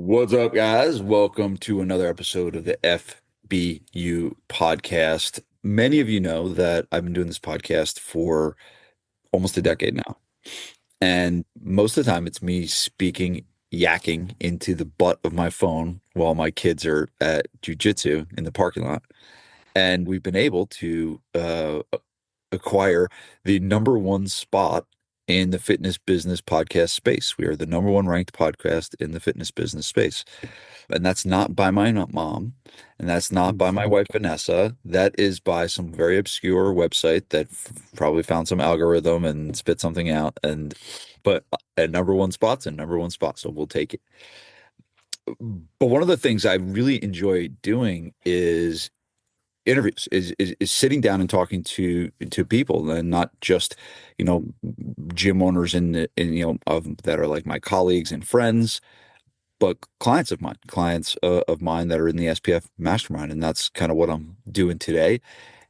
What's up, guys? Welcome to another episode of the FBU podcast. Many of you know that I've been doing this podcast for almost a decade now. And most of the time, it's me speaking, yakking into the butt of my phone while my kids are at jujitsu in the parking lot. And we've been able to acquire the number one spot in the fitness business podcast space. We are the number one ranked podcast in the fitness business space. And that's not by my mom, and that's not by my wife, Vanessa. That is by some very obscure website that probably found some algorithm and spit something out. But at number one spot's a number one spot, so we'll take it. But one of the things I really enjoy doing is interviews is sitting down and talking to people, and not just you know gym owners of that are like my colleagues and friends, but clients of mine that are in the SPF mastermind. And that's kind of what I'm doing today.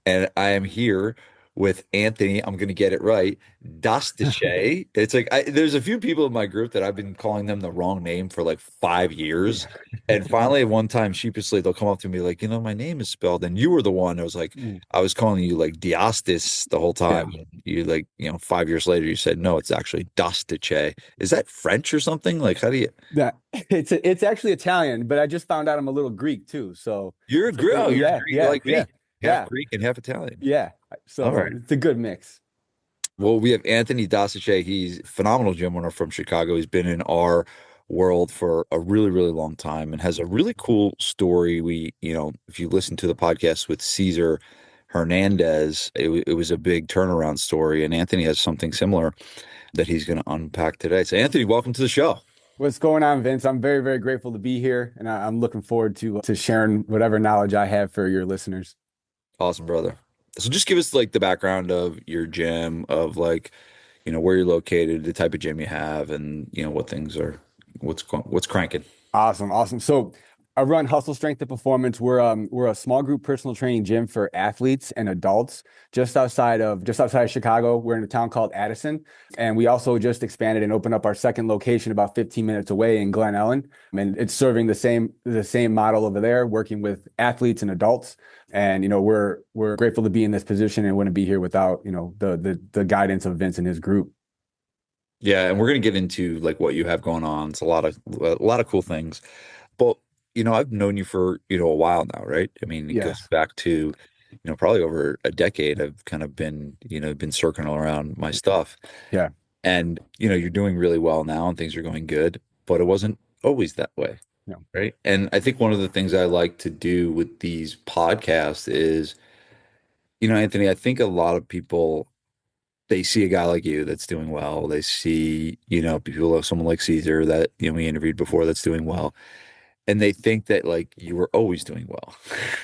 And I am here with Anthony. I'm going to get it right. Dostiche. It's like there's a few people in my group that I've been calling them the wrong name for like 5 years. And finally, one time, sheepishly, they'll come up to me like, my name is spelled, and you were the one. I was like, Mm. I was calling you like Diastis the whole Yeah, time. You like, 5 years later, you said, no, it's actually Dostiche. Is that French or something? Like, how do you, that it's actually Italian, but I just found out I'm a little Greek too. you're oh, you're Yeah, Greek, you're yeah, like yeah, me, half yeah, Greek and half Italian. yeah. All So right. it's a good mix. Well, we have Anthony Dossiche. He's a phenomenal gym owner from Chicago. He's been in our world for a really, really long time and has a really cool story. If you listen to the podcast with Caesar Hernandez, it was a big turnaround story. And Anthony has something similar that he's going to unpack today. So, Anthony, welcome to the show. What's going on, Vince? I'm very, very grateful to be here, and I'm looking forward to sharing whatever knowledge I have for your listeners. Awesome, brother. So, just give us like the background of your gym, of like, where you're located, the type of gym you have, and what's cranking. Awesome, awesome. So I run Hustle Strength and Performance. We're a small group personal training gym for athletes and adults just outside of Chicago. We're in a town called Addison, and we also just expanded and opened up our second location about 15 minutes away in Glen Ellen. And it's serving the same model over there, working with athletes and adults. And we're grateful to be in this position and wouldn't be here without the guidance of Vince and his group. Yeah, and we're gonna get into like what you have going on. It's a lot of cool things. But I've known you for, a while now, right? I mean, it goes Yes. back to, probably over a decade. I've kind of been circling around my stuff. Yeah. And, you're doing really well now and things are going good, but it wasn't always that way, Yeah. right? And I think one of the things I like to do with these podcasts is, Anthony, I think a lot of people, they see a guy like you that's doing well. They see, people, someone like Caesar that, we interviewed before, that's doing well. And they think that like you were always doing well,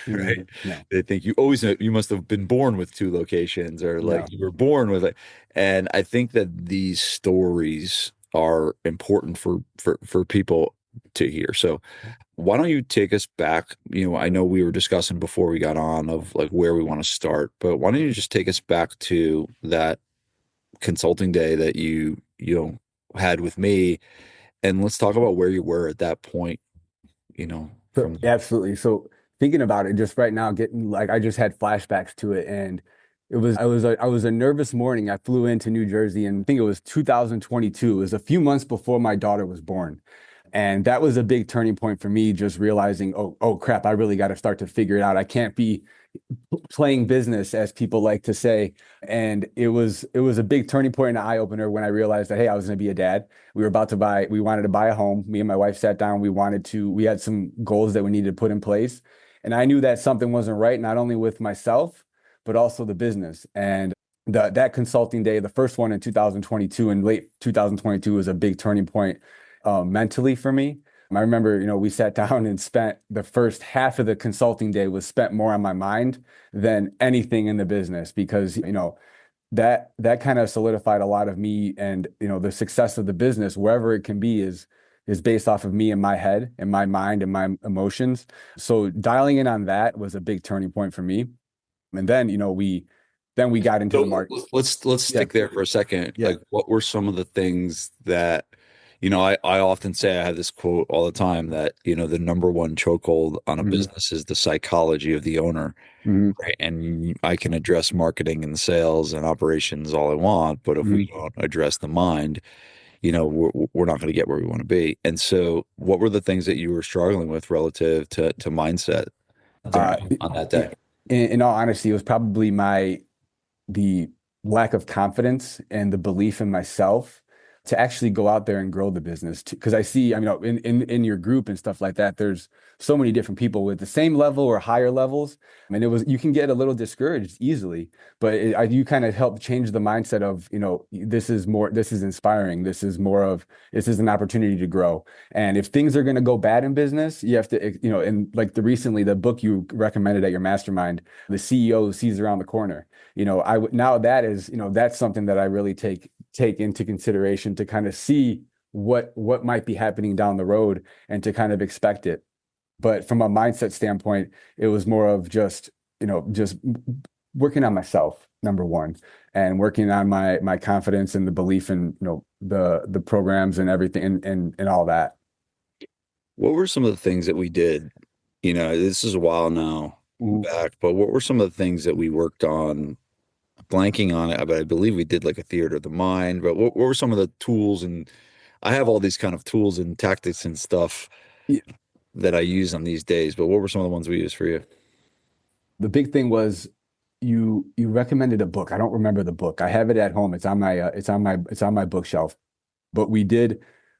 right? No, They think you must have been born with two locations, or like no. you were born with it. And I think that these stories are important for people to hear. So why don't you take us back? I know we were discussing before we got on of like where we want to start, but why don't you just take us back to that consulting day that you had with me, and let's talk about where you were at that point, So from absolutely. So thinking about it just right now, getting like I just had flashbacks to it, and I was a nervous morning. I flew into New Jersey, and I think it was 2022. It was a few months before my daughter was born. And that was a big turning point for me, just realizing, oh crap, I really got to start to figure it out. I can't be playing business, as people like to say. And it was a big turning point and an eye opener when I realized that, hey, I was going to be a dad. We wanted to buy a home. Me and my wife sat down. We had some goals that we needed to put in place. And I knew that something wasn't right, not only with myself, but also the business. And that consulting day, the first one in 2022, in late 2022, was a big turning point mentally for me. I remember, we sat down and spent the first half of the consulting day was spent more on my mind than anything in the business, because, that kind of solidified a lot of me. And, the success of the business, wherever it can be, is based off of me and my head and my mind and my emotions. So dialing in on that was a big turning point for me. And then, we got into the so market. let's Yeah. stick there for a second. Yeah. Like, what were some of the things that I often say I have this quote all the time that, the number one chokehold on a Hmm. business is the psychology of the owner, Hmm. right? And I can address marketing and sales and operations all I want, but if we Hmm. don't address the mind, we're not going to get where we want to be. And so, what were the things that you were struggling with relative to mindset Uh, there on that in, day? in all honesty, it was probably the lack of confidence and the belief in myself to actually go out there and grow the business. Because I see, I mean, in your group and stuff like that, there's so many different people with the same level or higher levels. I mean, you can get a little discouraged easily, but you kind of help change the mindset of, this is inspiring. This is an opportunity to grow. And if things are going to go bad in business, you have to, and like the book you recommended at your mastermind, the CEO sees around the corner. I would now that is, that's something that I really take into consideration to kind of see what might be happening down the road and to kind of expect it. But from a mindset standpoint, it was more of just working on myself, number one, and working on my confidence and the belief in, the programs and everything and all that. What were some of the things that we did? This is a while now Mhm. back, but what were some of the things that we worked on? Blanking on it, but I believe we did like a theater of the mind. But what were some of the tools? And I have all these kind of tools and tactics and stuff Yeah. that I use on these days. But what were some of the ones we used for you? The big thing was you recommended a book. I don't remember the book. I have it at home. It's on my bookshelf. But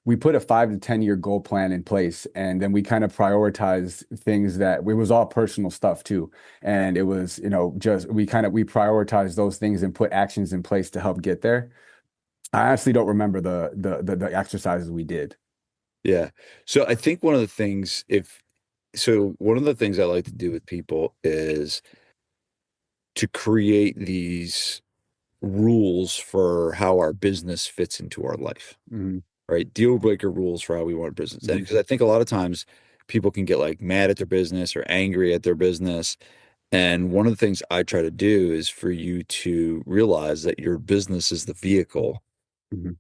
we put a 5 to 10 year goal plan in place, and then we kind of prioritized things that it was all personal stuff too. And it was, just we prioritized those things and put actions in place to help get there. I honestly don't remember the exercises we did. Yeah. So I think one of the things I like to do with people is to create these rules for how our business fits into our life, Hmm. right? Deal breaker rules for how we want business. And Hmm. because I think a lot of times people can get like mad at their business or angry at their business. And one of the things I try to do is for you to realize that your business is the vehicle Hmm.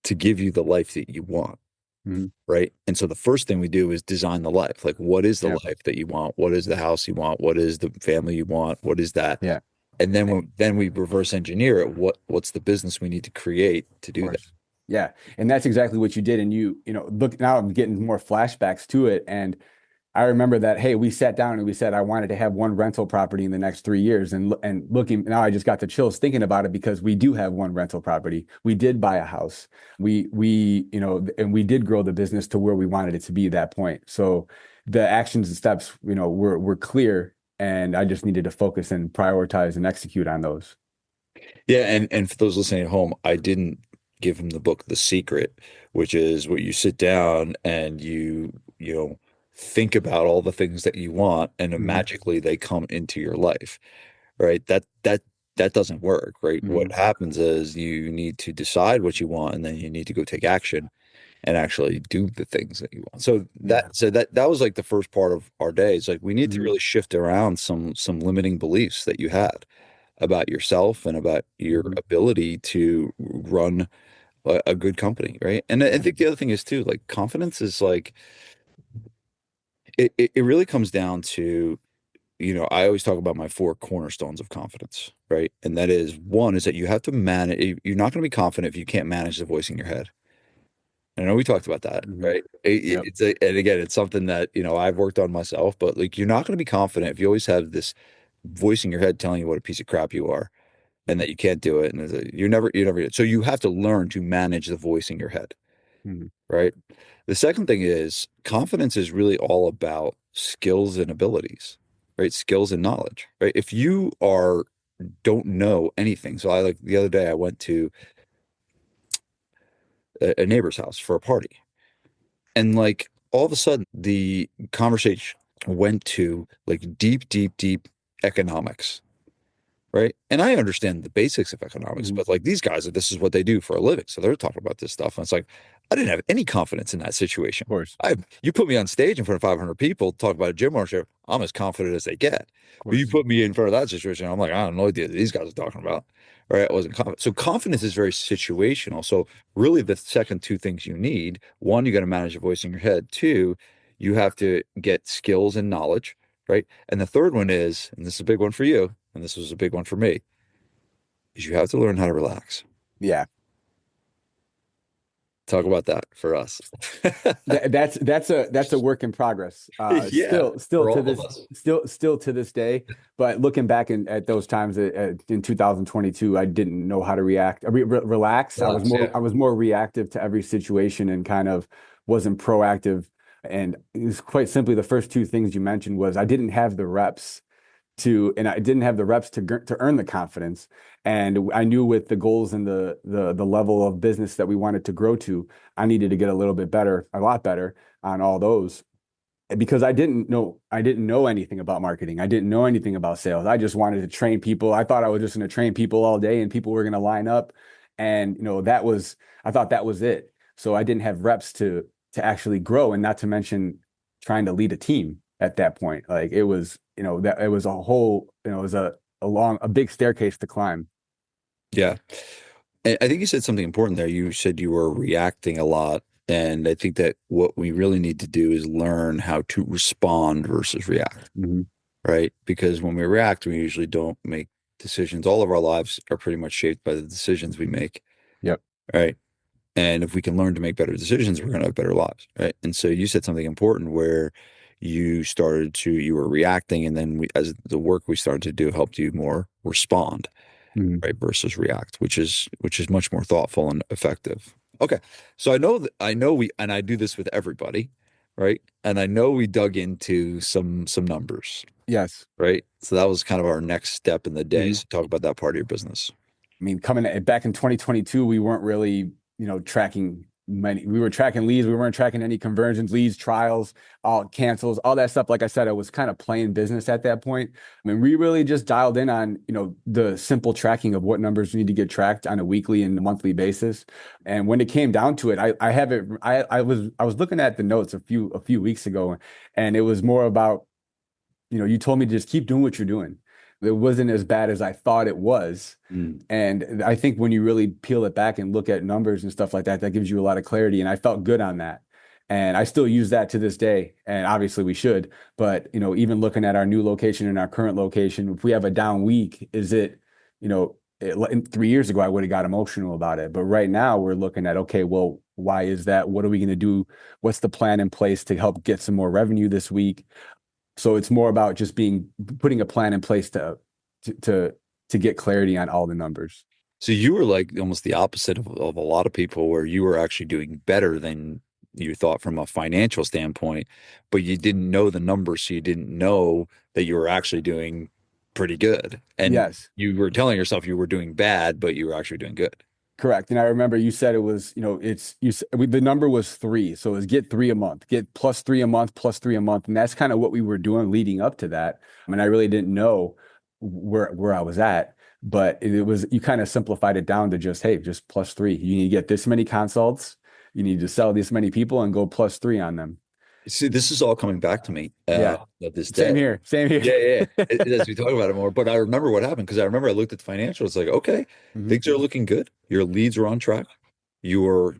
to give you the life that you want, Hmm. right? And so the first thing we do is design the life. Like, what is the Yeah. life that you want? What is the house you want? What is the family you want? What is that? Yeah. And then we reverse engineer it. What's the business we need to create to do that? Course. Yeah. And that's exactly what you did. And look, now I'm getting more flashbacks to it. And I remember that, hey, we sat down and we said I wanted to have one rental property in the next 3 years. And looking now, I just got the chills thinking about it because we do have one rental property. We did buy a house. And we did grow the business to where we wanted it to be at that point. So the actions and steps, were clear. And I just needed to focus and prioritize and execute on those. Yeah, and for those listening at home, I didn't give him the book The Secret, which is what you sit down and you think about all the things that you want, and then Hmm. magically they come into your life, right? That doesn't work, right? What Hmm. happens is you need to decide what you want, and then you need to go take action and actually do the things that you want. So Yeah. that was like the first part of our day. It's like we need to Hmm. really shift around some limiting beliefs that you had about yourself and about your Hmm. ability to run a good company, right? And I Yeah. think the other thing is too, like confidence is like it really comes down to, I always talk about my four cornerstones of confidence, right? And that is one is that you have to manage, you're not going to be confident if you can't manage the voice in your head. I know we talked about that, Hmm. right? Yep. And again, it's something that, I've worked on myself, but like you're not going to be confident if you always have this voice in your head telling you what a piece of crap you are and that you can't do it. And you never, so you have to learn to manage the voice in your head, Hmm. right? The second thing is confidence is really all about skills and abilities, right? Skills and knowledge, right? If you don't know anything. So I like the other day I went to a neighbor's house for a party and like all of a sudden the conversation went to like deep, deep, deep economics. Right. And I understand the basics of economics, Hmm. but like these guys, this is what they do for a living. So they're talking about this stuff. And it's like, I didn't have any confidence in that Of situation. course, You put me on stage in front of 500 people, talk about a gym ownership, I'm as confident as they get. of But you course. put me in front of that situation, I'm like, I don't know what these guys are talking about. Right? I wasn't confident. So confidence is very situational. So really the second two things you need, one, you got to manage your voice in your head. Two, you have to get skills and knowledge, right? And the third one is, and this is a big one for you, and this was a big one for me, is you have to learn how to relax. Yeah. Talk about that for us. That's a work in progress. Yeah, Still for to all of this us. still to this day. But looking back at those times in 2022, I didn't know how to react. Relax. Relax, yeah. I was more reactive to every situation and kind of wasn't proactive. And it was quite simply the first two things you mentioned was I didn't have the reps and I didn't have the reps to earn the confidence. And I knew with the goals and the level of business that we wanted to grow to, I needed to get a little bit better, a lot better on all those because I didn't know anything about marketing. I didn't know anything about sales. I just wanted to train people. I thought I was just going to train people all day and people were going to line up. And I thought that was it. So I didn't have reps to actually grow and not to mention trying to lead a team at that point. Like it was, that it was a whole, it was a big staircase to climb. Yeah. And I think you said something important there. You said you were reacting a lot. And I think that what we really need to do is learn how to respond versus react, Hmm. right? Because when we react, we usually don't make decisions. All of our lives are pretty much shaped by the decisions we make, Yep. right? And if we can learn to make better decisions, we're going to have better lives, right? And so you said something important where you were reacting, and then as the work we started to do helped you more respond, Hmm. right, versus react, which is much more thoughtful and effective. Okay. So I know I do this with everybody, right? And I know we dug into some numbers, Yes. right? So that was kind of our next step in the day. Hmm. So talk about that part of your business. I mean, back in 2022, we weren't really, tracking many. We were tracking leads. We weren't tracking any conversions, leads, trials, all cancels, all that stuff. Like I said, it was kind of plain business at that point. I mean, we really just dialed in on, the simple tracking of what numbers need to get tracked on a weekly and monthly basis. And when it came down to it, I have it. I was looking at the notes a few weeks ago, and it was more about, you told me to just keep doing what you're doing. It wasn't as bad as I thought it was. Mm. And I think when you really peel it back and look at numbers and stuff like that, that gives you a lot of clarity. And I felt good on that. And I still use that to this day. And obviously we should. But, even looking at our new location and our current location, if we have a down week, in 3 years ago, I would have got emotional about it. But right now we're looking at, okay, well, why is that? What are we going to do? What's the plan in place to help get some more revenue this week? So it's more about just putting a plan in place to to to get clarity on all the numbers. So you were like almost the opposite of a lot of people where you were actually doing better than you thought from a financial standpoint, but you didn't know the numbers, so you didn't know that you were actually doing pretty good. And Yes. you were telling yourself you were doing bad, but you were actually doing good. Correct. And I remember you said it was, the number was three. So it was get three a month, get plus three a month, plus three a month. And that's kind of what we were doing leading up to that. I mean, I really didn't know where I was at, but it was, you kind of simplified it down to just, hey, just plus three. You need to get this many consults. You need to sell this many people and go plus three on them. See, this is all coming back to me Yeah. at this Same day. here. Same here. Yeah, yeah, yeah. As we talk about it more, but I remember what happened because I remember I looked at the financials. It's like, okay, Hmm. things are looking good. Your leads were on track. Your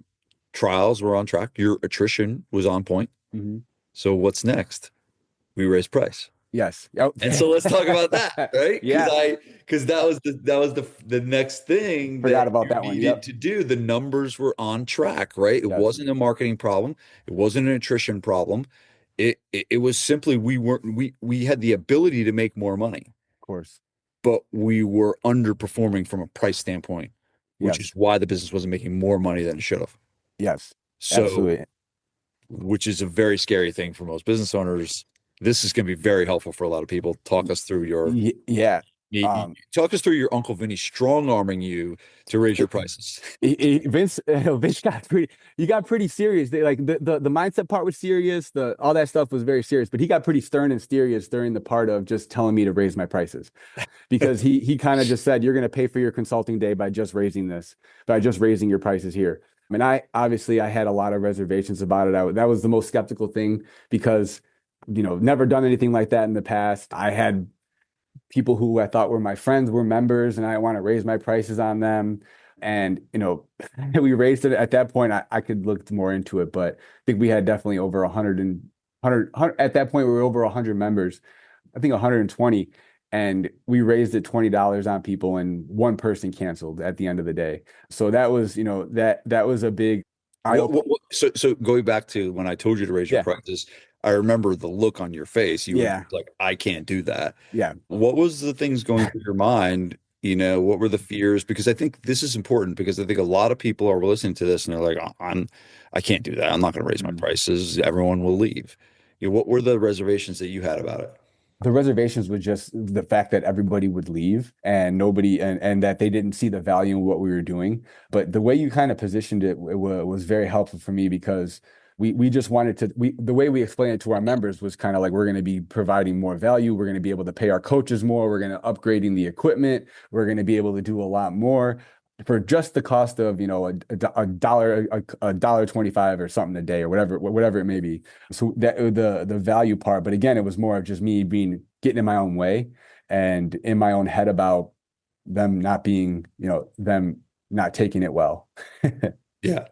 trials were on track. Your attrition was on point. Hmm. So what's next? We raise price. Yes. Oh, And so let's talk about that, right? yeah. Because that was the next thing Forgot that about you that one. needed Yep. to do. The numbers were on track, right? It Yes. wasn't a marketing problem. It wasn't an attrition problem. It was simply we had the ability to make more money, Of course. but we were underperforming from a price standpoint, which is Yes. why the business wasn't making more money than it should have. Yes. So, Absolutely. which is a very scary thing for most business owners. This is going to be very helpful for a lot of people. Talk us through Yeah. talk us through your Uncle Vinny strong arming you to raise your It, prices. Vince got pretty serious. They like the mindset part was serious. The all that stuff was very serious, but he got pretty stern and serious during the part of just telling me to raise my prices because he kind of just said, you're going to pay for your consulting day by just raising your prices here. And I had a lot of reservations about it. That was the most skeptical thing because, never done anything like that in the past. I had people who I thought were my friends were members, and I want to raise my prices on them. And, we raised it at that point. I could look more into it, but I think we had definitely over 100 at that point, we were over 100 members, I think 120. And we raised it $20 on people, and one person canceled at the end of the day. So that was, that was a big eye opener. So going back to when I told you to raise your Yeah. prices, I remember the look on your face. You were Yeah. just like, I can't do that. Yeah. What was the things going through your mind? What were the fears? Because I think this is important because I think a lot of people are listening to this and they're like, I can't do that. I'm not going to raise my Mm. prices. Everyone will leave. What were the reservations that you had about it? The reservations was just the fact that everybody would leave and nobody and that they didn't see the value in what we were doing. But the way you kind of positioned it was very helpful for me because we just wanted to the way we explained it to our members was kind of like we're going to be providing more value. We're going to be able to pay our coaches more. We're going to upgrading the equipment. We're going to be able to do a lot more for just the cost of, a dollar, a dollar 25 or something a day or whatever it may be. So that the value part, but again, it was more of just me being getting in my own way and in my own head about them not being, them not taking it well. Yeah.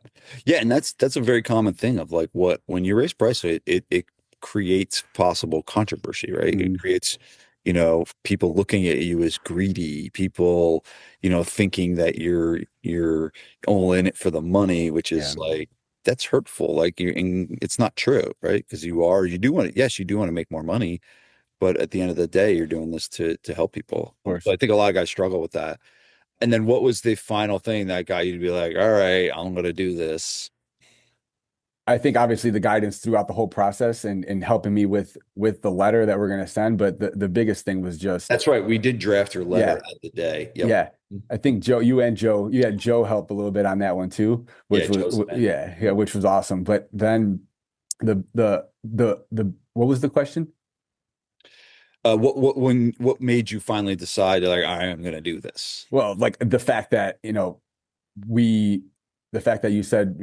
Yeah, and that's a very common thing of like what when you raise price, it creates possible controversy, right? It Mhm. creates, people looking at you as greedy, people, thinking that you're all in it for the money, which Yeah, is of like that's hurtful. Like and it's not true, right? Because you do want to, yes, you do want to make more money, but at the end of the day, you're doing this to help people. So course. I think a lot of guys struggle with that. And then what was the final thing that got you to be like, all right, I'm gonna do this? I think obviously the guidance throughout the whole process and helping me with the letter that we're going to send, but the biggest thing was just, That's right. We did draft your letter yeah, at the day. Yep. yeah. I think you had Joe help a little bit on that one too, Yeah, which was, Joe's the man. yeah, which was awesome. But then what was the question? What made you finally decide like I am gonna do this? Well, like the fact that, we the fact that you said,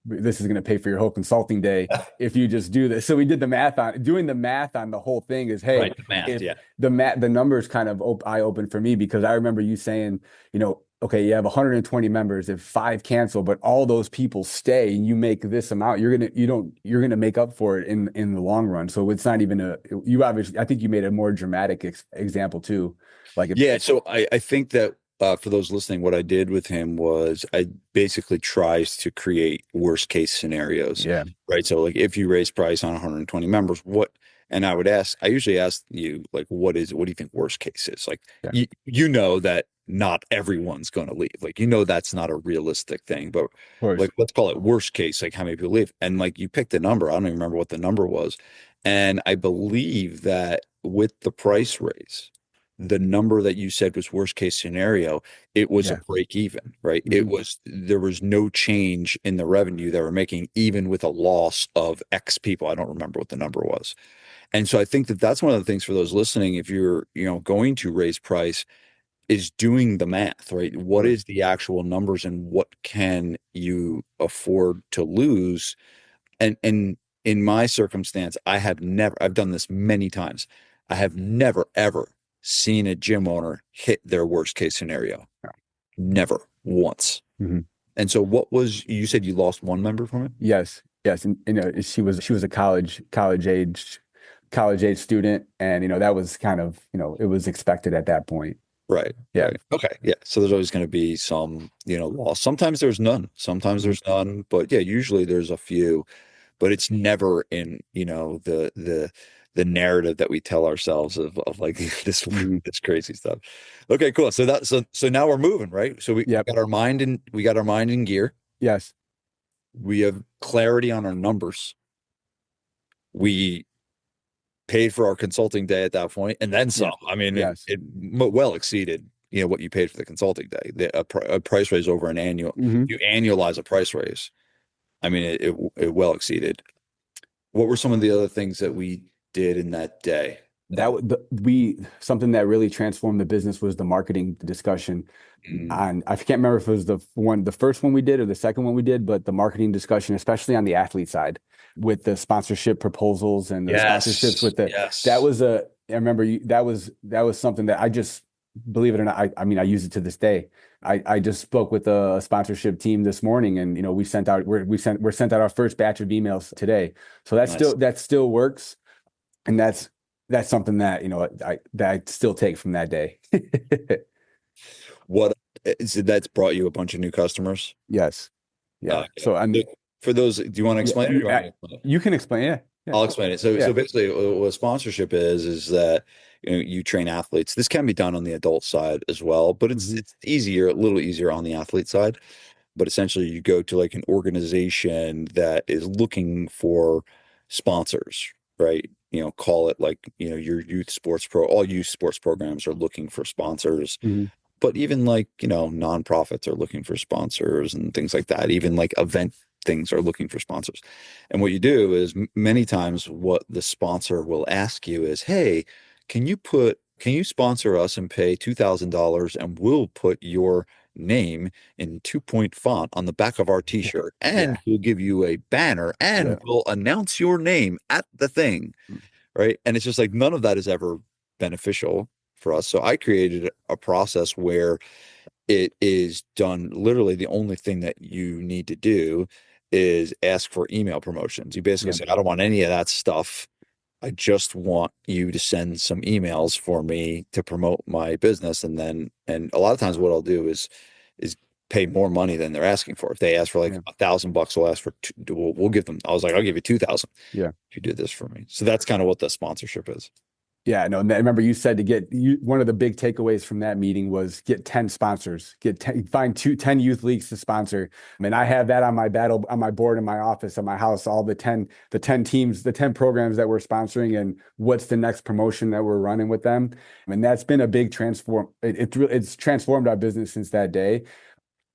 this is going to pay for your whole consulting day if you just do this. So we did the math on doing the math on the whole thing is, hey, Right, the math. if Yeah. the numbers kind of eye open for me because I remember you saying, okay, you have 120 members, if five cancel, but all those people stay and you make this amount, you're gonna make up for it in the long run. So it's not even you obviously, I think you made a more dramatic example too. Like if, Yeah, so I think that for those listening, what I did with him was I basically tries to create worst case scenarios, yeah, right? So like if you raise price on 120 members, and I usually ask you like, what do you think worst case is? Like yeah, of you know that not everyone's going to leave. Like that's not a realistic thing, but course, like let's call it worst case, like how many people leave. And like you picked a number, I don't even remember what the number was. And I believe that with the price raise the number that you said was worst case scenario, it was a yeah. break even, right? Mhm. There was no change in the revenue they were making, even with a loss of X people. I don't remember what the number was. And so I think that that's one of the things for those listening, if you're, going to raise price, is doing the math, right? Of What course. is the actual numbers and what can you afford to lose? And in my circumstance, I've done this many times. I have never ever seen a gym owner hit their worst case scenario. Never once. Mhm. And so you said you lost one member from it? Yes, yes, and she was a college age student, and that was kind of it was expected at that point. Right, Yeah. right. Okay. Yeah. So there's always going to be some, loss. Sometimes there's none. Sometimes Mhm. there's none, but yeah, usually there's a few. But it's never in the narrative that we tell ourselves of like this Mhm. this crazy stuff. Okay, cool. So now we're moving, right? So Yep. we got our mind in gear. Yes. We have clarity on our numbers. We paid for our consulting day at that point, and then Yeah. some. I mean, Yes. it well exceeded what you paid for the consulting day. A price raise over an annual. Hmm. You annualize a price raise. I mean, it well exceeded. What were some of the other things that we did in that day? we something that really transformed the business was the marketing discussion. Mm. And I can't remember if it was the first one we did or the second one we did, but the marketing discussion, especially on the athlete side, with the sponsorship proposals and the sponsorships Yes, with the that yes. was a I remember that was something that I just, believe it or not, I mean I use it to this day. I just spoke with a sponsorship team this morning, and we're sent out our first batch of emails today. So Nice. that still works, and that's something that that I still take from that day. What is it that's brought you a bunch of new customers? Yes. Yeah. Yeah. So I'm For those, do you want to yeah, explain it or do you want me to explain it? you can explain. Yeah. Yeah. I'll explain it. So Yeah. basically, what sponsorship is that you train athletes. This can be done on the adult side as well, but Hmm. it's easier, a little easier on the athlete side. But essentially, you go to like an organization that is looking for sponsors, right? Call it like your youth sports all youth sports programs are looking for sponsors, Hmm. but even like nonprofits are looking for sponsors and things like that. Even like event things are looking for sponsors. And what you do is many times what the sponsor will ask you is, hey, can you sponsor us and pay $2,000 and we'll put your name in 2-point font on the back of our t-shirt, and Yeah. we'll give you a banner and Yeah. we'll announce your name at the thing, right? And it's just like none of that is ever beneficial for us. So I created a process where it is done literally the only thing that you need to do is ask for email promotions. You basically Yeah. say, I don't want any of that stuff. I just want you to send some emails for me to promote my business. And a lot of times what I'll do is pay more money than they're asking for. If they ask for like Yeah. $1,000, we'll ask for two, we'll give them. I was like, I'll give you 2,000 Yeah. if you do this for me. So that's kind of what the sponsorship is. Yeah, no, and I remember you said one of the big takeaways from that meeting was get 10 sponsors, find 10 youth leagues to sponsor. I mean, I have that on my board in my office, at my house, all the 10 teams, the 10 programs that we're sponsoring and what's the next promotion that we're running with them. I mean, that's been a big it's transformed our business since that day.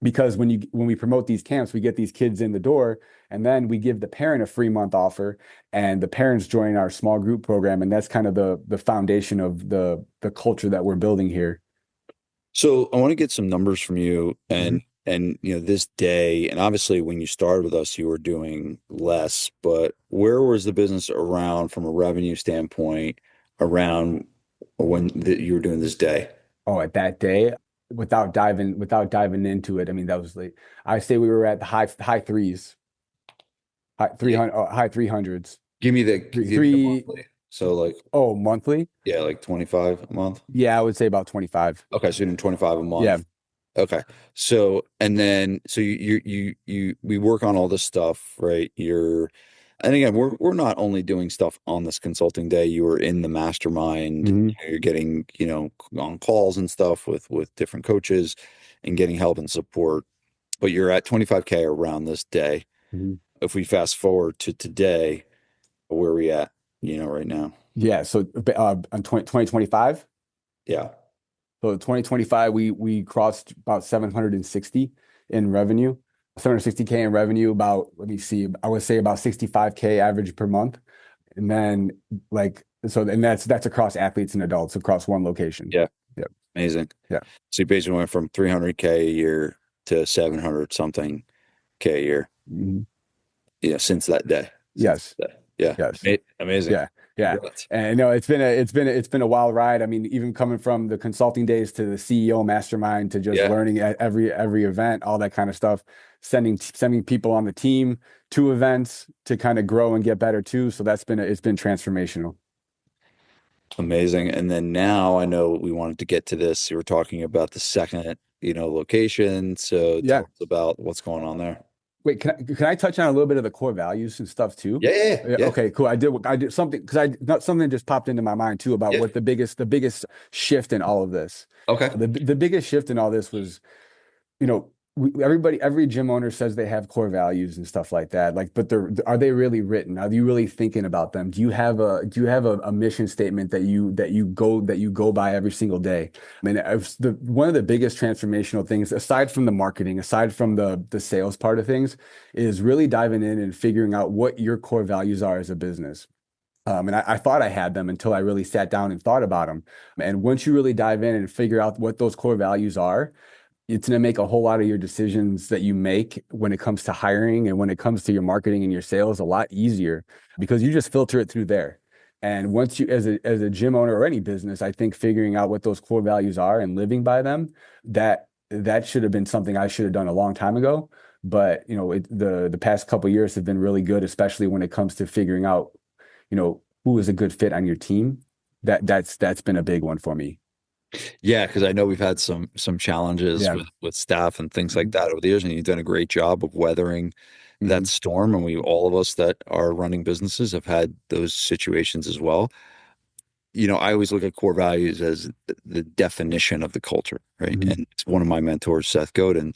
Because when we promote these camps, we get these kids in the door, and then we give the parent a free month offer, and the parents join our small group program, and that's kind of the foundation of the culture that we're building here. So I want to get some numbers from you, Mhm. and this day, and obviously when you started with us you were doing less, but where was the business around from a revenue standpoint around when you were doing this day? Oh, at that day, without diving into it, I mean that was like I say we were at the high threes, Yeah. high 300s, Give me the three monthly. So like oh monthly. yeah, like 25 a month. Yeah, I would say about 25. Okay, so you're doing 25 a Yeah. month. Okay. So and then so we work on all this stuff, right? And again, we're not only doing stuff on this consulting day, you were in the mastermind, Hmm. you're getting, on calls and stuff with different coaches and getting help and support. But you're at 25K around this day. Hmm. If we fast forward to today, where are we at, right now? Yeah, so on 2025. Yeah. So 2025, we crossed about 760 in revenue, 760K in revenue, about, let me see, I would say about 65K average per month. And then and that's across athletes and adults across one location. Yeah. Yep. Amazing. Yeah. So you basically went from 300K a year to 700 something K a year, Mhm. since that day. Since Yes. that day. Yeah. Yes. Amazing. Yeah, yeah. Congrats. And no, it's been a wild ride. I mean, even coming from the consulting days to the CEO mastermind to just Yeah. learning at every event, all that kind of stuff, sending people on the team to events to kind of grow and get better too. So it's been transformational. Amazing. And then now I know we wanted to get to this. You were talking about the second, location. So tell Yeah. us about what's going on there. Wait, can I touch on a little bit of the core values and stuff too? Yeah, yeah, Yeah, yeah. okay, cool. I did something because I not something just popped into my mind too about Yeah. what the biggest shift in all of this. Okay. The biggest shift in all this was, every gym owner says they have core values and stuff like that. Like, but are they really written? Are you really thinking about them? Do you have a mission statement that you go by every single day? I mean, one of the biggest transformational things, aside from the marketing, aside from the sales part of things, is really diving in and figuring out what your core values are as a business. And I thought I had them until I really sat down and thought about them. And once you really dive in and figure out what those core values are, it's going to make a whole lot of your decisions that you make when it comes to hiring and when it comes to your marketing and your sales a lot easier because you just filter it through there. And once you, as a gym owner or any business, I think figuring out what those core values are and living by them, that should have been something I should have done a long time ago. But the past couple of years have been really good, especially when it comes to figuring out, who is a good fit on your team. That's been a big one for me. Yeah, because I know we've had some challenges Yeah. with staff and things like Mhm. that over the years, and you've done a great job of weathering that Mhm. storm. And we, all of us that are running businesses, have had those situations as well. I always look at core values as the definition of the culture, right? Mhm. And it's one of my mentors, Seth Godin,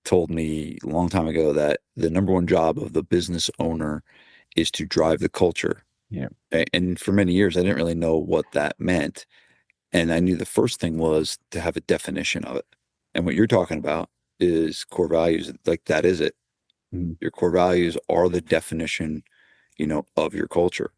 told me a long time ago that the number one job of the business owner is to drive the culture. Yeah. And for many years, I didn't really know what that meant. And I knew the first thing was to have a definition of it. And what you're talking about is core values. Like that is it. Mhm. Your core values are the definition, of your culture.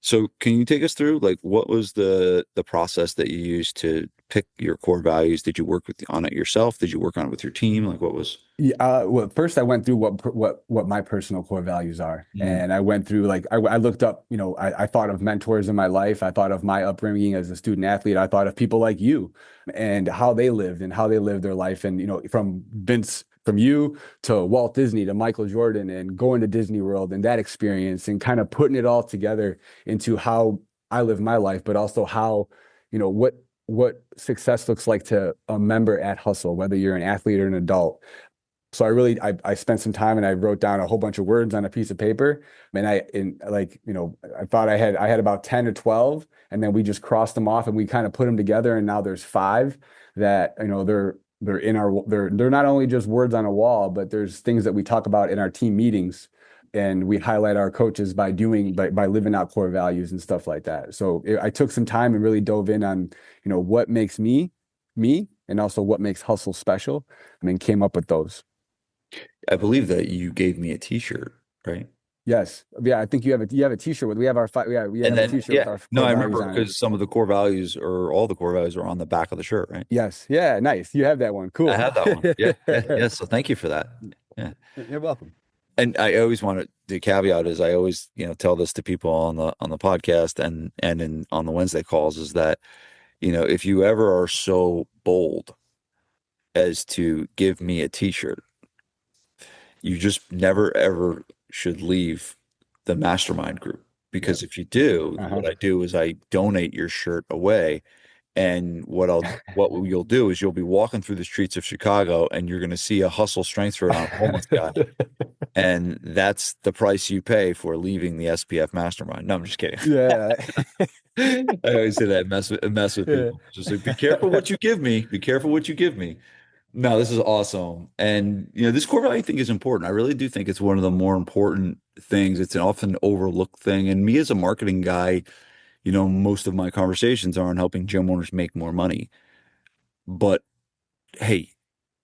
So can you take us through like what was the process that you used to pick your core values? Did you work on it yourself? Did you work on it with your team? Like what was? Yeah, well, first I went through what my personal core values are, Mm, and I went through like I looked up, I thought of mentors in my life, I thought of my upbringing as a student athlete, I thought of people like you, and how they lived and how they lived their life, and from Vince, from you to Walt Disney to Michael Jordan, and going to Disney World and that experience, and kind of putting it all together into how I live my life, but also how, what success looks like to a member at Hustle, whether you're an athlete or an adult. So I spent some time and I wrote down a whole bunch of words on a piece of paper. And I thought I had about 10 or 12, and then we just crossed them off and we kind of put them together, and now there's five that, they're not only just words on a wall, but there's things that we talk about in our team meetings, and we highlight our coaches by living out core values and stuff like that. So I took some time and really dove in on, what makes me me, and also what makes Hustle special, and then came up with those. I believe that you gave me a t-shirt, right? Yes. Yeah, I think you have a t-shirt with we have our five yeah, we And have a then, t-shirt with yeah, our no, core I values remember on it. because some of the core values or all the core values are on the back of the shirt, right? Yes. Yeah, nice. You have that one. I Cool. have that one. Yeah, yeah, yeah. So thank you for that. Yeah. You're welcome. And I always want to, the caveat is I always, tell this to people on the podcast and on the Wednesday calls is that, if you ever are so bold as to give me a t-shirt, you just never ever should leave the mastermind group. Yeah. Because if you do, Uh-huh. what I do is I donate your shirt away. And what you'll do is you'll be walking through the streets of Chicago and you're going to see a Hustle Strength shirt on a homeless guy. And that's the price you pay for leaving the SPF mastermind. No, I'm just kidding. Yeah. I always say that mess with Yeah. people. Just like, be careful what you give me. Be careful what you give me. No, this is awesome. And this core value thing is important. I really do think it's one of the more important things. It's an often overlooked thing. And me as a marketing guy, most of my conversations are on helping gym owners make more money. But hey,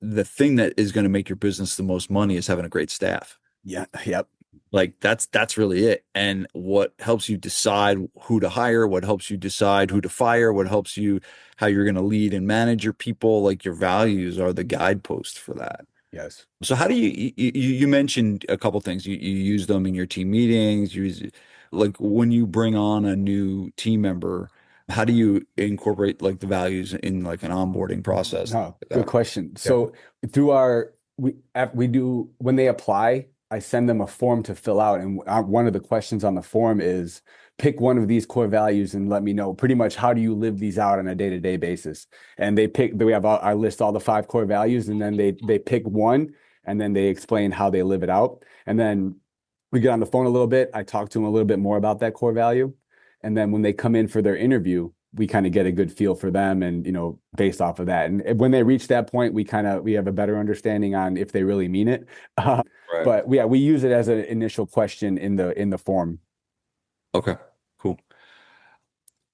the thing that is going to make your business the most money is having a great staff. Yeah. Yep. Like that's really it. And what helps you decide who to hire, what helps you decide who to fire, what helps you how you're going to lead and manage your people, like your values are the guidepost for that. Yes. So how do you mentioned a couple things. You use them in your team meetings, you use like when you bring on a new team member, how do you incorporate like the values in like an onboarding process No, like good that? question. Yeah. So through we do when they apply, I send them a form to fill out, and one of the questions on the form is pick one of these core values and let me know pretty much how do you live these out on a day-to-day basis. And they pick. We have I list all the five core values, and then they pick one, and then they explain how they live it out, and then we get on the phone a little bit. I talk to them a little bit more about that core value, and then when they come in for their interview, we kind of get a good feel for them, and based off of that, and when they reach that point, we have a better understanding on if they really mean it. Right. But yeah, we use it as an initial question in the form. Okay. Cool.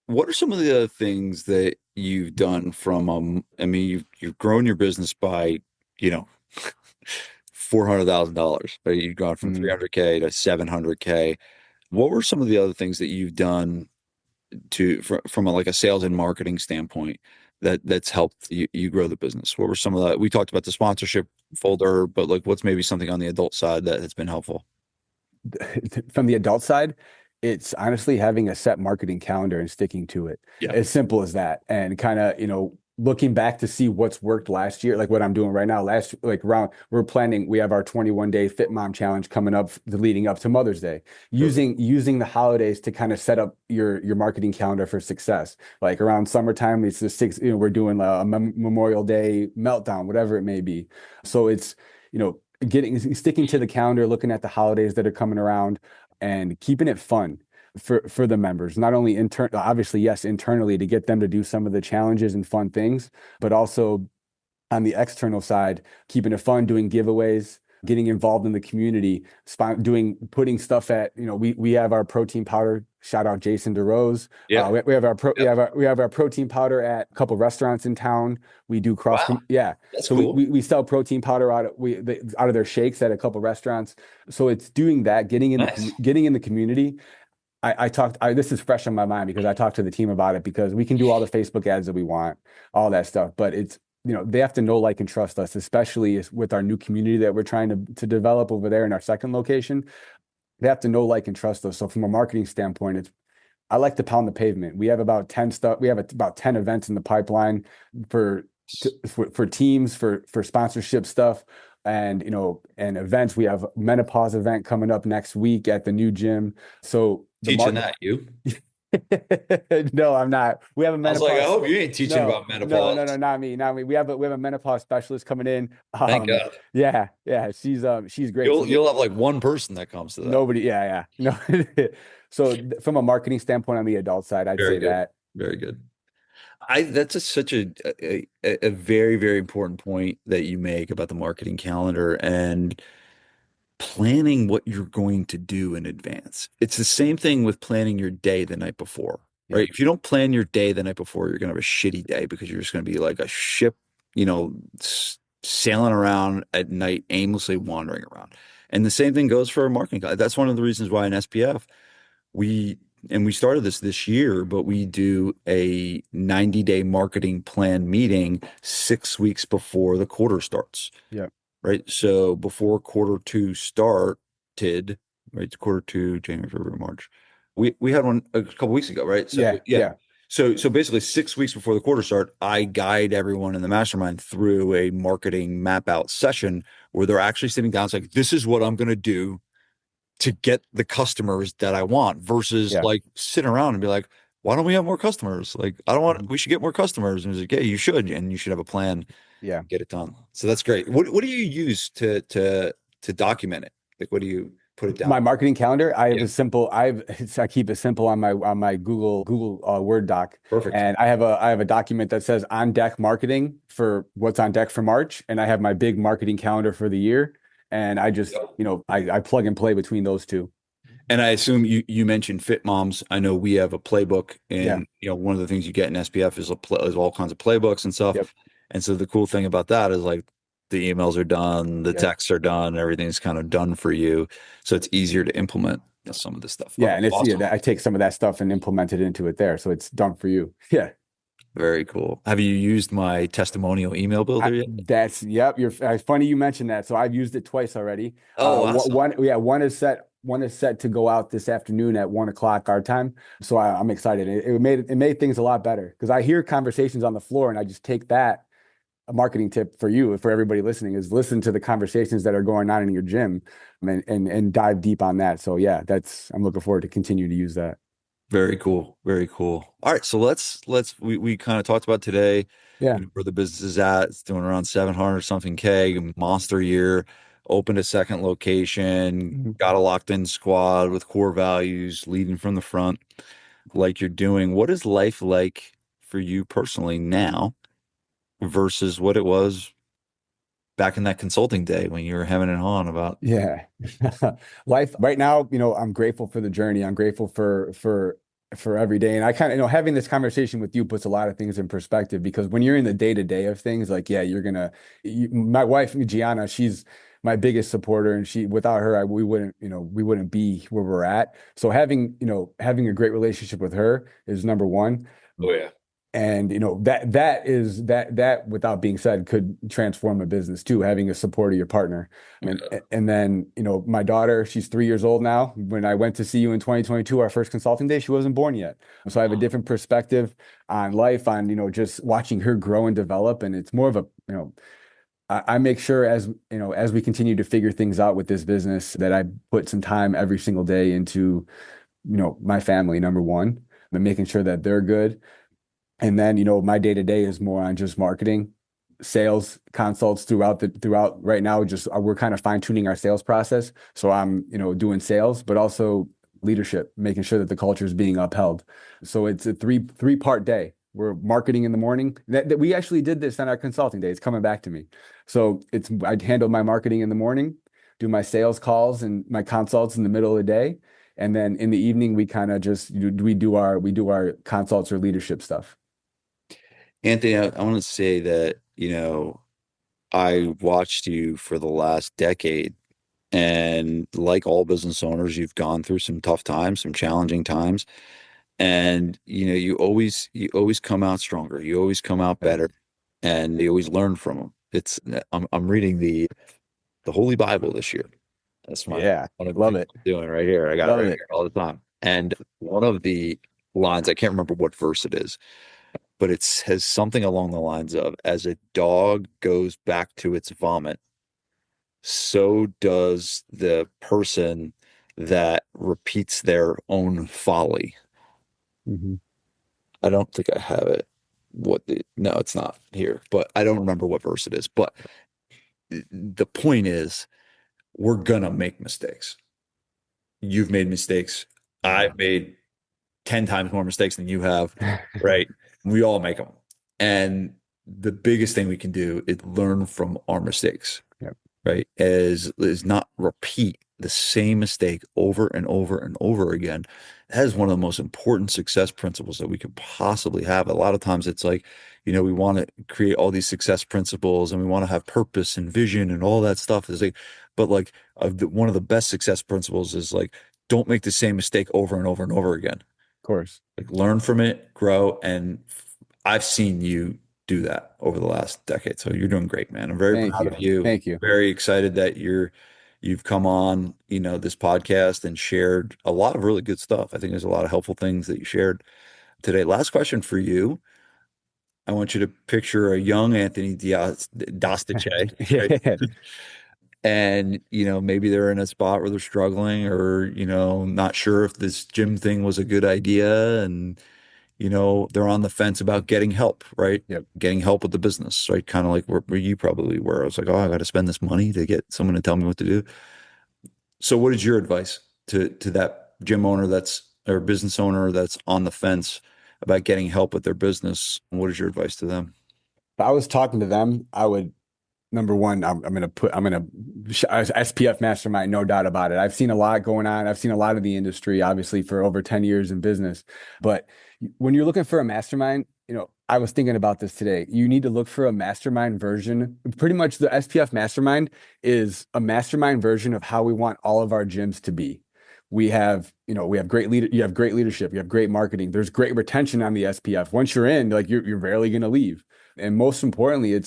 What are some of the things that you've done from I mean you've grown your business by, you know, $400,000. Right? You've gone from Mhm. 300K to 700K. What were some of the other things that you've done from a, like a sales and marketing standpoint that's helped you grow the business? What were some of the, we talked about the sponsorship folder, but like what's maybe something on the adult side that has been helpful? From the adult side, it's honestly having a set marketing calendar and sticking to it. Yeah. As simple as that. And kind of, looking back to see what's worked last year, like what I'm doing right now. Like around, we have our 21-day Fit Mom challenge coming up, leading up to Mother's Day, Perfect. using the holidays to kind of set up your marketing calendar for success. Like around summertime, it's the six, we're doing a Memorial Day meltdown, whatever it may be. So it's, getting sticking to the calendar, looking at the holidays that are coming around and keeping it fun for the members, not only obviously, yes, internally to get them to do some of the challenges and fun things, but also on the external side, keeping it fun, doing giveaways, getting involved in the community, putting stuff at, we have our protein powder. Shout out Jason DeRose. Yeah. We have our pro, Yep. we have our protein powder at a couple restaurants in town. We do Wow. yeah. That's So cool. we sell protein powder out of their shakes at a couple restaurants. So it's doing that, Nice. getting in the community. This is fresh on my mind because I talked to the team about it because we can do all the Facebook ads that we want, all that stuff, but they have to know, like, and trust us, especially with our new community that we're trying to develop over there in our second location. They have to know, like, and trust us. So from a marketing standpoint, I like to pound the pavement. We have about 10 events in the pipeline for, for teams, for sponsorship stuff and, and events. We have a menopause event coming up next week at the new gym. So the Teaching mark that, you? No, I'm not. We have a I was like, I menopause. hope you ain't teaching No, about no, menopause. not me, not me. We have a menopause specialist coming in. Thank God. Yeah, yeah, she's great. So You'll have like one person that comes to that. nobody, yeah, yeah, no. So from a marketing standpoint on the adult side, I'd Very say good. that. Very good. That's such a very, very important point that you make about the marketing calendar and planning what you're going to do in advance. It's the same thing with planning your day the night before, Yep, right? If you don't plan your day the night before, you're going to have a shitty day because you're just going to be like a ship, sailing around at night, aimlessly wandering around. And the same thing goes for a marketing. That's one of the reasons why in SPF we we started this year, but we do a 90-day marketing plan meeting 6 weeks before the quarter starts, yep, right? So before quarter two started, right? Quarter two, January, February, March. We had one a couple weeks ago, right? So yeah, yeah. yeah, So basically 6 weeks before the quarter start, I guide everyone in the mastermind through a marketing map out session where they're actually sitting down. It's like, this is what I'm going to do to get the customers that I want versus yeah, like sit around and be like, why don't we have more customers? Like, I don't want, mhm, we should get more customers. And he's like, yeah, you should, and you should have a plan, yeah. get it done. So that's great. What do you use to document it? Like, what do you put it My down? marketing calendar, Yeah, I keep it simple on my Google Word doc, perfect. and I have a document that says on deck marketing for what's on deck for March, and I have my big marketing calendar for the year, and I just I plug and play between those two. And I assume you mentioned Fit Moms. I know we have a playbook, Yeah. and one of the things you get in SPF is all kinds of playbooks and stuff. Yep. And so the cool thing about that is like the emails are done, the Yep. texts are done, everything's kind of done for you, so it's easier to implement some of this stuff. Yeah, Okay, and it's awesome, I take some of that stuff and implement it into it there, so it's done for you. Yeah. very cool. Have you used my testimonial email builder yet? That's yep. It's funny you mentioned that. So I've used it twice already. Oh, awesome. Yeah, one is set to go out this afternoon at 1 o'clock our time. So I'm excited. It made things a lot better because I hear conversations on the floor and I just take that. A marketing tip for you, for everybody listening, is listen to the conversations that are going on in your gym and dive deep on that. So yeah, I'm looking forward to continue to use that. Very cool. Very cool. All right, so we kind of talked about today, Yeah. where the business is at. It's doing around 700 something K, monster year, opened a second location, Mhm. got a locked in squad with core values, leading from the front like you're doing. What is life like for you personally now versus what it was back in that consulting day when you were hemming and hawing about? Yeah. Life right now, I'm grateful for the journey. I'm grateful for every day. And I kind of, having this conversation with you puts a lot of things in perspective because when you're in the day-to-day of things, like, yeah, my wife, Gianna, my biggest supporter, and she without her, we wouldn't, we wouldn't be where we're at. So having a great relationship with her is number one. Oh yeah. And that without being said could transform a business too, having a support of your partner. And then, my daughter, she's 3 years old now. When I went to see you in 2022, our first consulting day, she wasn't born yet. So I have a different perspective on life, on, just watching her grow and develop. And it's more of a, I make sure, as we continue to figure things out with this business, that I put some time every single day into, my family, number one, and making sure that they're good. And then, my day to day is more on just marketing, sales, consults throughout right now. Just we're kind of fine tuning our sales process. So I'm, doing sales, but also leadership, making sure that the culture is being upheld. So it's a three-part day. We're marketing in the morning. That we actually did this on our consulting day. It's coming back to me. So I handle my marketing in the morning, do my sales calls and my consults in the middle of the day. And then in the evening, we kind of just we do our consults or leadership stuff. Anthony, I want to say that, I watched you for the last decade, and like all business owners, you've gone through some tough times, some challenging times, and you always come out stronger. You always come out Yeah. better, and you always learn from them. I'm reading the Holy Bible this year. That's Yeah. one of the Love things it. I'm doing right here. I got it Love right it. here all the time. And one of the lines, I can't remember what verse it is, but it says something along the lines of, as a dog goes back to its vomit, so does the person that repeats their own folly. Hmm. I don't think I have it. No, it's not here, but I don't remember what verse it is. But the point is, we're gonna make mistakes. You've made mistakes. Hmm. I've made 10 times more mistakes than you have, right? We all make them. And the biggest thing we can do is learn from our mistakes, Yep. right? Is not repeat the same mistake over and over and over again. That is one of the most important success principles that we could possibly have. A lot of times it's like, we want to create all these success principles and we want to have purpose and vision and all that stuff. Is like, but like one of the best success principles is like, don't make the same mistake over and over and over again. Of course. Like learn from it, grow, and I've seen you do that over the last decade. So you're doing great, man. I'm very Thank proud you. of you. Thank you. Very excited that you've come on, this podcast and shared a lot of really good stuff. I think there's a lot of helpful things that you shared today. Last question for you. I want you to picture a young Anthony Diaz Dastiche, right? Yeah. And, maybe they're in a spot where they're struggling or, not sure if this gym thing was a good idea. And they're on the fence about getting help, right? Yep. Getting help with the business, right? Kind of like where you probably were. I was like, oh, I got to spend this money to get someone to tell me what to do. So what is your advice to that gym owner or business owner that's on the fence about getting help with their business? What is your advice to them? If I was talking to them, I would number one, I'm gonna SPF mastermind, no doubt about it. I've seen a lot going on. I've seen a lot of the industry, obviously, for over 10 years in business. But when you're looking for a mastermind, I was thinking about this today. You need to look for a mastermind version. Pretty much the SPF mastermind is a mastermind version of how we want all of our gyms to be. We have you have great leadership, you have great marketing. There's great retention on the SPF. Once you're in, like you're rarely going to leave. And most importantly,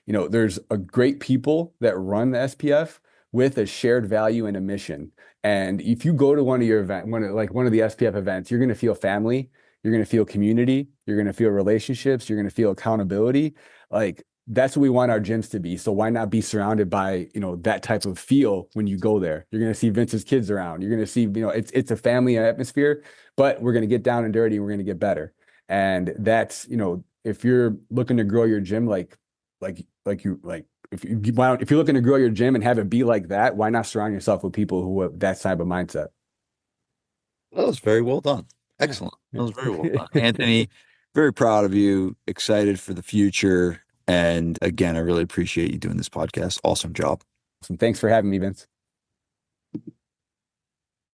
there's a great people that run the SPF with a shared value and a mission. And if you go to one of your one of the SPF events, you're going to feel family, you're going to feel community, you're going to feel relationships, you're going to feel accountability. Like that's what we want our gyms to be. So why not be surrounded by, that type of feel when you go there? You're going to see Vince's kids around. You're going to see, it's a family atmosphere, but we're going to get down and dirty and we're going to get better. And that's, if you're looking to grow your gym, if you're looking to grow your gym and have it be like that, why not surround yourself with people who have that type of mindset? That was very well done. Yeah. Excellent. That was very well done. Anthony, very proud of you, excited for the future. And again, I really appreciate you doing this podcast. Awesome job. Thanks for having me, Vince.